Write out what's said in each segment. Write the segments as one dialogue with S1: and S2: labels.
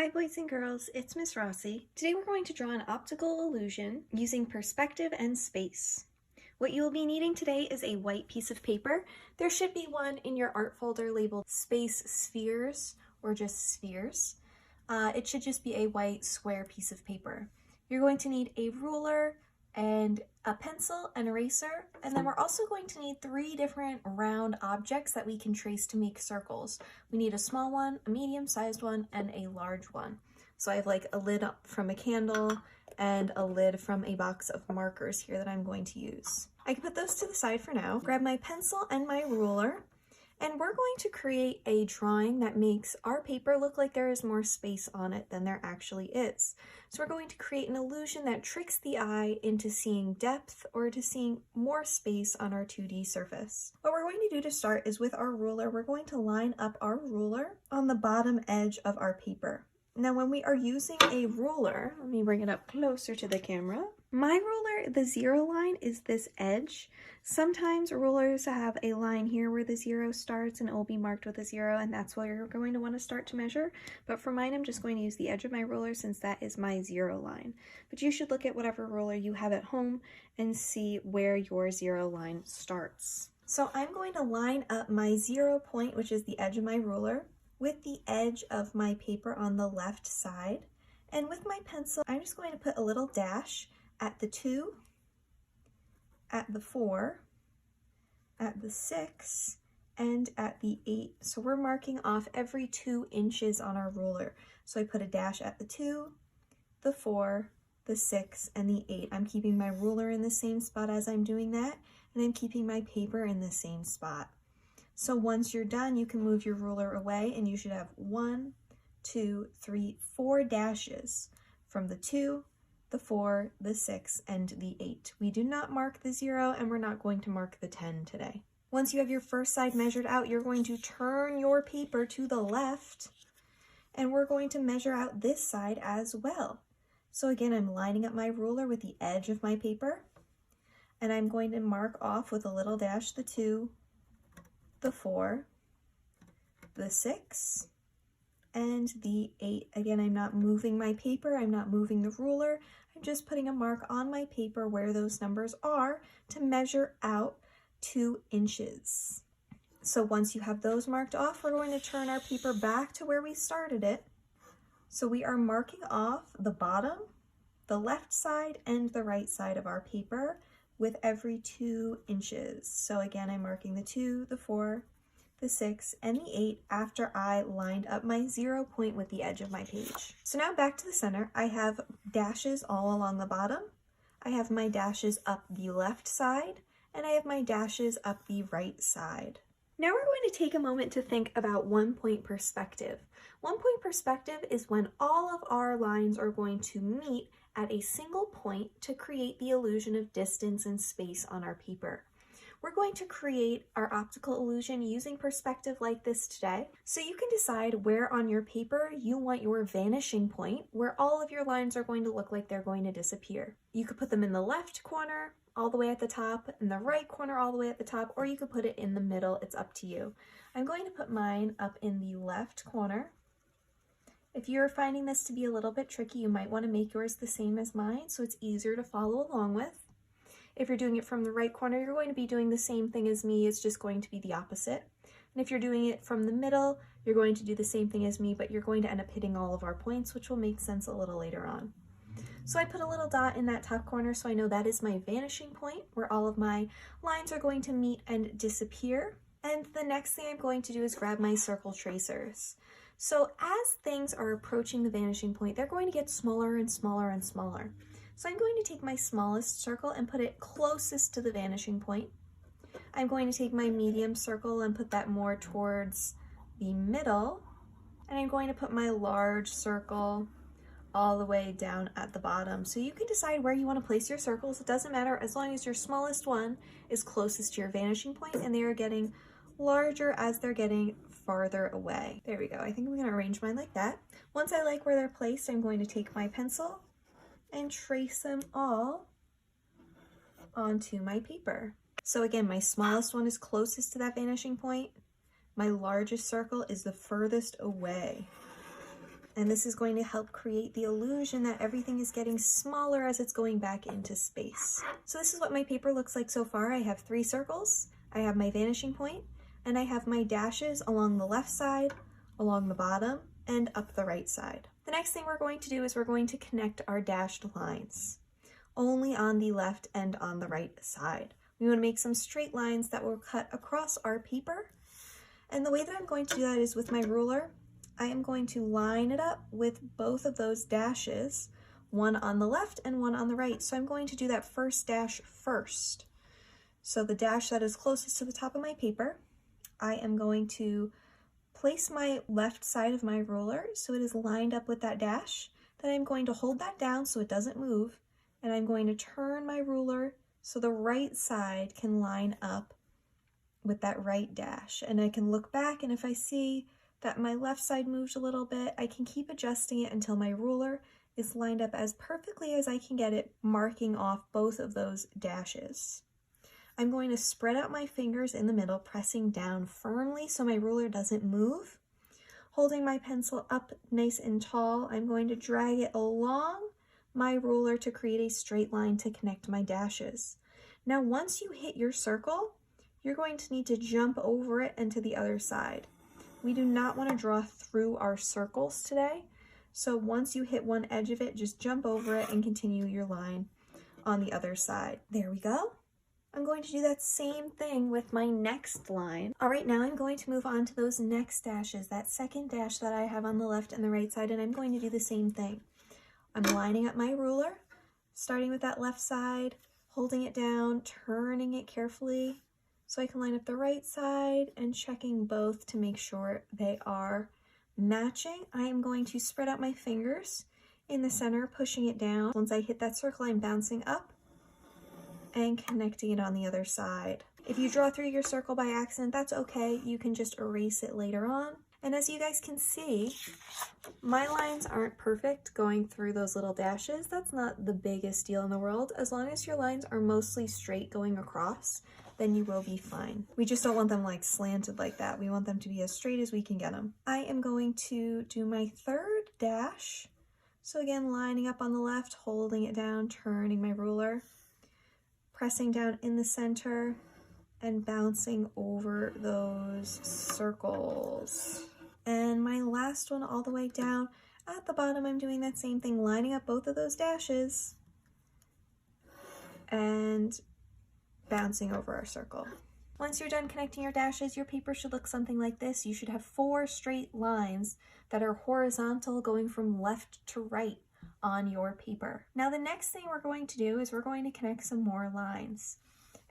S1: Hi boys and girls, it's Miss Rossi. Today we're going to draw an optical illusion using perspective and space. What you will be needing today is a white piece of paper. There should be one in your art folder labeled Space Spheres or just Spheres. It should just be a white square piece of paper. You're going to need a ruler and a pencil, an eraser, and then we're also going to need 3 different round objects that we can trace to make circles. We need a small one, a medium-sized one, and a large one. So I have like a lid from a candle and a lid from a box of markers here that I'm going to use. I can put those to the side for now. Grab my pencil and my ruler, and we're going to create a drawing that makes our paper look like there is more space on it than there actually is. So we're going to create an illusion that tricks the eye into seeing depth or to seeing more space on our 2D surface. What we're going to do to start is with our ruler, we're going to line up our ruler on the bottom edge of our paper. Now when we are using a ruler, let me bring it up closer to the camera. My ruler, the 0 line is this edge. Sometimes rulers have a line here where the 0 starts and it will be marked with a 0, and that's where you're going to want to start to measure. But for mine, I'm just going to use the edge of my ruler since that is my 0 line. But you should look at whatever ruler you have at home and see where your 0 line starts. So I'm going to line up my 0 point, which is the edge of my ruler, with the edge of my paper on the left side. And with my pencil, I'm just going to put a little dash at the 2, at the 4, at the 6, and at the 8. So we're marking off every 2 inches on our ruler. So I put a dash at the 2, the 4, the 6, and the 8. I'm keeping my ruler in the same spot as I'm doing that, and I'm keeping my paper in the same spot. So once you're done, you can move your ruler away and you should have 1, 2, 3, 4 dashes from the 2, the 4, the 6, and the 8. We do not mark the 0 and we're not going to mark the 10 today. Once you have your first side measured out, you're going to turn your paper to the left and we're going to measure out this side as well. So again, I'm lining up my ruler with the edge of my paper and I'm going to mark off with a little dash the 2, the 4, the 6, and the 8. Again, I'm not moving my paper, I'm not moving the ruler, I'm just putting a mark on my paper where those numbers are to measure out 2 inches. So once you have those marked off, we're going to turn our paper back to where we started it. So we are marking off the bottom, the left side, and the right side of our paper with every 2 inches. So again, I'm marking the 2, the 4, the 6, and the 8 after I lined up my 0 point with the edge of my page. So now back to the center, I have dashes all along the bottom. I have my dashes up the left side, and I have my dashes up the right side. Now we're going to take a moment to think about 1-point perspective. 1-point perspective is when all of our lines are going to meet at a single point to create the illusion of distance and space on our paper. We're going to create our optical illusion using perspective like this today. So you can decide where on your paper you want your vanishing point, where all of your lines are going to look like they're going to disappear. You could put them in the left corner, all the way at the top, in the right corner, all the way at the top, or you could put it in the middle. It's up to you. I'm going to put mine up in the left corner. If you're finding this to be a little bit tricky, you might want to make yours the same as mine so it's easier to follow along with. If you're doing it from the right corner, you're going to be doing the same thing as me. It's just going to be the opposite. And if you're doing it from the middle, you're going to do the same thing as me, but you're going to end up hitting all of our points, which will make sense a little later on. So I put a little dot in that top corner so I know that is my vanishing point where all of my lines are going to meet and disappear. And the next thing I'm going to do is grab my circle tracers. So as things are approaching the vanishing point, they're going to get smaller and smaller and smaller. So I'm going to take my smallest circle and put it closest to the vanishing point. I'm going to take my medium circle and put that more towards the middle. And I'm going to put my large circle all the way down at the bottom. So you can decide where you want to place your circles. It doesn't matter as long as your smallest one is closest to your vanishing point and they are getting larger as they're getting farther away. There we go. I think I'm going to arrange mine like that. Once I like where they're placed, I'm going to take my pencil and trace them all onto my paper. So again, my smallest one is closest to that vanishing point. My largest circle is the furthest away. And this is going to help create the illusion that everything is getting smaller as it's going back into space. So this is what my paper looks like so far. I have 3 circles, I have my vanishing point, and I have my dashes along the left side, along the bottom, and up the right side. The next thing we're going to do is we're going to connect our dashed lines, only on the left and on the right side. We want to make some straight lines that will cut across our paper. And the way that I'm going to do that is with my ruler. I am going to line it up with both of those dashes, one on the left and one on the right. So I'm going to do that first dash first. So the dash that is closest to the top of my paper, I am going to place my left side of my ruler so it is lined up with that dash. Then I'm going to hold that down so it doesn't move, and I'm going to turn my ruler so the right side can line up with that right dash. And I can look back, and if I see that my left side moved a little bit, I can keep adjusting it until my ruler is lined up as perfectly as I can get it, marking off both of those dashes. I'm going to spread out my fingers in the middle, pressing down firmly so my ruler doesn't move. Holding my pencil up nice and tall, I'm going to drag it along my ruler to create a straight line to connect my dashes. Now, once you hit your circle, you're going to need to jump over it and to the other side. We do not want to draw through our circles today, so once you hit one edge of it, just jump over it and continue your line on the other side. There we go. I'm going to do that same thing with my next line. All right, now I'm going to move on to those next dashes, that second dash that I have on the left and the right side, and I'm going to do the same thing. I'm lining up my ruler, starting with that left side, holding it down, turning it carefully so I can line up the right side and checking both to make sure they are matching. I am going to spread out my fingers in the center, pushing it down. Once I hit that circle, I'm bouncing up and connecting it on the other side. If you draw through your circle by accident, that's okay. You can just erase it later on. And as you guys can see, my lines aren't perfect going through those little dashes. That's not the biggest deal in the world. As long as your lines are mostly straight going across, then you will be fine. We just don't want them like slanted like that. We want them to be as straight as we can get them. I am going to do my third dash. So again, lining up on the left, holding it down, turning my ruler, pressing down in the center, and bouncing over those circles. And my last one all the way down at the bottom, I'm doing that same thing, lining up both of those dashes and bouncing over our circle. Once you're done connecting your dashes, your paper should look something like this. You should have 4 straight lines that are horizontal going from left to right on your paper. Now the next thing we're going to do is we're going to connect some more lines,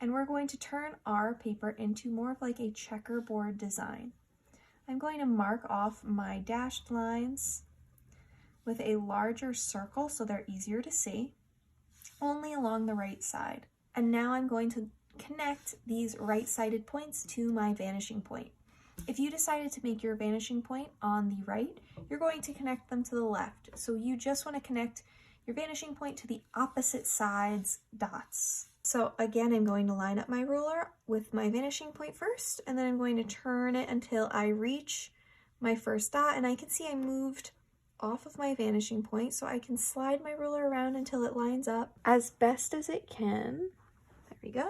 S1: and we're going to turn our paper into more of like a checkerboard design. I'm going to mark off my dashed lines with a larger circle so they're easier to see, only along the right side. And now I'm going to connect these right-sided points to my vanishing point. If you decided to make your vanishing point on the right, you're going to connect them to the left. So you just want to connect your vanishing point to the opposite side's dots. So again, I'm going to line up my ruler with my vanishing point first, and then I'm going to turn it until I reach my first dot, and I can see I moved off of my vanishing point, so I can slide my ruler around until it lines up as best as it can. There we go.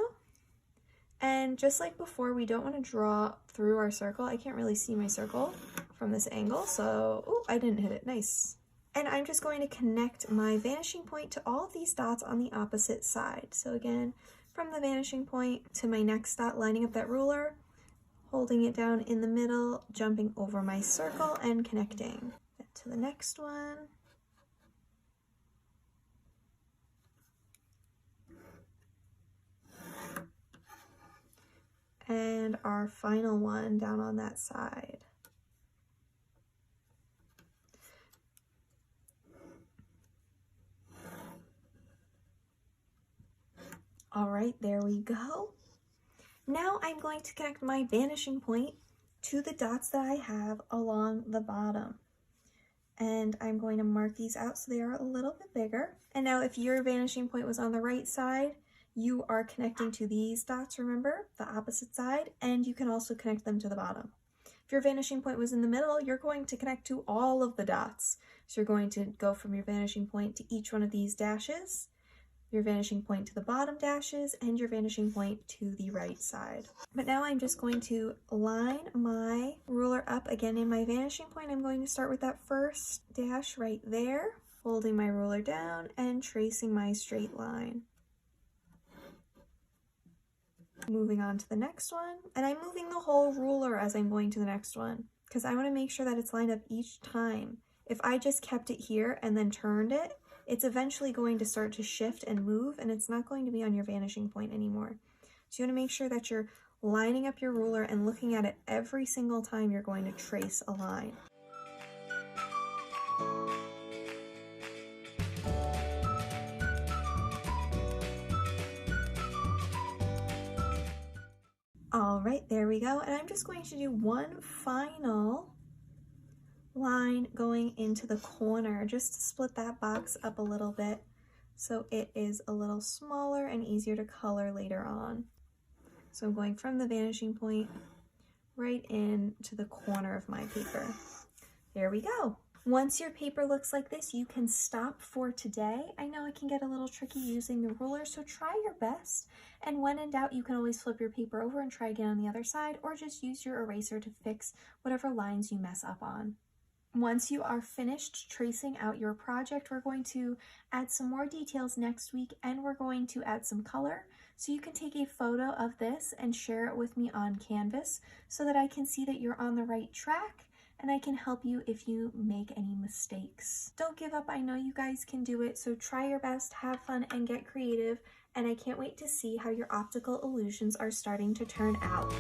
S1: And just like before, we don't want to draw through our circle. I can't really see my circle from this angle, so, oh, I didn't hit it, nice. And I'm just going to connect my vanishing point to all of these dots on the opposite side. So again, from the vanishing point to my next dot, lining up that ruler, holding it down in the middle, jumping over my circle and connecting. Then to the next one. And our final one down on that side. All right, there we go. Now I'm going to connect my vanishing point to the dots that I have along the bottom. And I'm going to mark these out so they are a little bit bigger. And now if your vanishing point was on the right side, you are connecting to these dots, remember, the opposite side, and you can also connect them to the bottom. If your vanishing point was in the middle, you're going to connect to all of the dots. So you're going to go from your vanishing point to each one of these dashes, your vanishing point to the bottom dashes, and your vanishing point to the right side. But now I'm just going to line my ruler up again in my vanishing point. I'm going to start with that first dash right there, folding my ruler down and tracing my straight line. Moving on to the next one, and I'm moving the whole ruler as I'm going to the next one because I want to make sure that it's lined up each time. If I just kept it here and then turned it, it's eventually going to start to shift and move, and it's not going to be on your vanishing point anymore. So you want to make sure that you're lining up your ruler and looking at it every single time you're going to trace a line. All right, there we go. And I'm just going to do one final line going into the corner just to split that box up a little bit so it is a little smaller and easier to color later on. So I'm going from the vanishing point right into the corner of my paper. There we go. Once your paper looks like this, you can stop for today. I know it can get a little tricky using the ruler, so try your best. And when in doubt, you can always flip your paper over and try again on the other side, or just use your eraser to fix whatever lines you mess up on. Once you are finished tracing out your project, we're going to add some more details next week, and we're going to add some color. So you can take a photo of this and share it with me on Canvas so that I can see that you're on the right track, and I can help you if you make any mistakes. Don't give up. I know you guys can do it, so try your best, have fun, and get creative, and I can't wait to see how your optical illusions are starting to turn out.